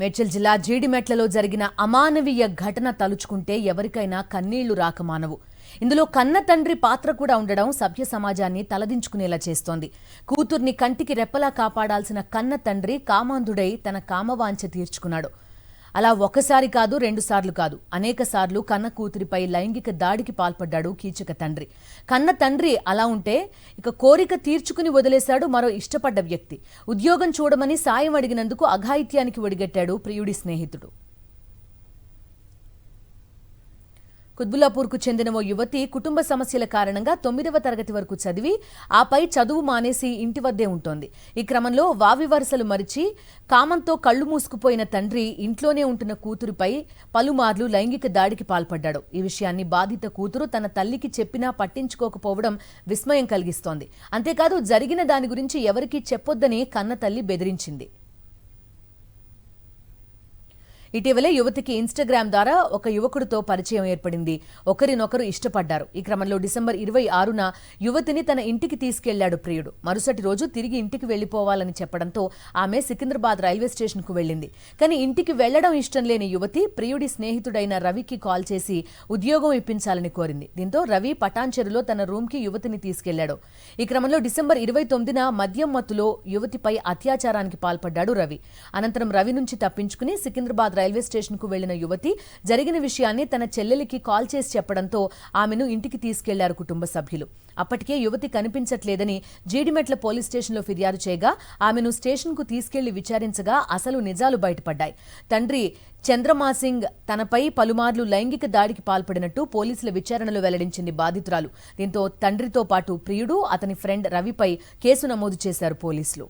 మేడ్చల్ జిల్లా జీడిమెట్లలో జరిగిన అమానవీయ ఘటన తలుచుకుంటే ఎవరికైనా కన్నీళ్లు రాకమానవు. ఇందులో కన్న తండ్రి పాత్ర కూడా ఉండడం సభ్య సమాజాన్ని తలదించుకునేలా చేస్తోంది. కూతుర్ని కంటికి రెప్పలా కాపాడాల్సిన కన్న తండ్రి కామాంధుడై తన కామవాంఛ తీర్చుకున్నాడు. అలా ఒకసారి కాదు, రెండుసార్లు కాదు, అనేక సార్లు కన్న కూతురిపై లైంగిక దాడికి పాల్పడ్డాడు కీచక తండ్రి. కన్న తండ్రి అలా ఉంటే ఇక కోరిక తీర్చుకుని వదిలేశాడు మరో ఇష్టపడ్డ వ్యక్తి. ఉద్యోగం చూడమని సాయం అడిగినందుకు అఘాయిత్యానికి ఒడిగట్టాడు ప్రియుడి స్నేహితుడు. కుత్బుల్లాపూర్కు చెందిన ఓ యువతి కుటుంబ సమస్యల కారణంగా 9వ తరగతి వరకు చదివి ఆపై చదువు మానేసి ఇంటి వద్దే ఉంటోంది. ఈ క్రమంలో వావి వరుసలు మరిచి కామంతో కళ్లు మూసుకుపోయిన తండ్రి ఇంట్లోనే ఉంటున్న కూతురుపై పలుమార్లు లైంగిక దాడికి పాల్పడ్డాడు. ఈ విషయాన్ని బాధిత కూతురు తన తల్లికి చెప్పినా పట్టించుకోకపోవడం విస్మయం కలిగిస్తోంది. అంతేకాదు జరిగిన దాని గురించి ఎవరికీ చెప్పొద్దని కన్న తల్లి బెదిరించింది. ఇటీవలే యువతికి ఇన్స్టాగ్రామ్ ద్వారా ఒక యువకుడితో పరిచయం ఏర్పడింది. ఒకరినొకరు ఇష్టపడ్డారు. ఈ క్రమంలో డిసెంబర్ 26న యువతిని తన ఇంటికి తీసుకెళ్లాడు ప్రియుడు. మరుసటి రోజు తిరిగి ఇంటికి వెళ్లిపోవాలని చెప్పడంతో ఆమె సికింద్రాబాద్ రైల్వే స్టేషన్కు వెళ్లింది. కానీ ఇంటికి వెళ్లడం ఇష్టం లేని యువతి ప్రియుడి స్నేహితుడైన రవికి కాల్ చేసి ఉద్యోగం ఇప్పించాలని కోరింది. దీంతో రవి పటాన్చెరులో తన రూమ్కి యువతిని తీసుకెళ్లాడు. ఈ క్రమంలో డిసెంబర్ 29న మద్యం మత్తులో యువతిపై అత్యాచారానికి పాల్పడ్డాడు రవి. అనంతరం రవి నుంచి తప్పించుకుని సికింద్రాబాద్ రైల్వే స్టేషన్ కు వెళ్లిన యువతి జరిగిన విషయాన్ని తన చెల్లెలికి కాల్ చేసి చెప్పడంతో ఆమెను ఇంటికి తీసుకెళ్లారు కుటుంబ సభ్యులు. అప్పటికే యువతి కనిపించట్లేదని జీడిమెట్ల పోలీస్ స్టేషన్లో ఫిర్యాదు చేయగా ఆమెను స్టేషన్ కు తీసుకెళ్లి విచారించగా అసలు నిజాలు బయటపడ్డాయి. తండ్రి చంద్రమాసింగ్ తనపై పలుమార్లు లైంగిక దాడికి పాల్పడినట్టు పోలీసుల విచారణలో వెల్లడించింది బాధితురాలు. దీంతో తండ్రితో పాటు ప్రియుడు, అతని ఫ్రెండ్ రవిపై కేసు నమోదు చేశారు పోలీసులు.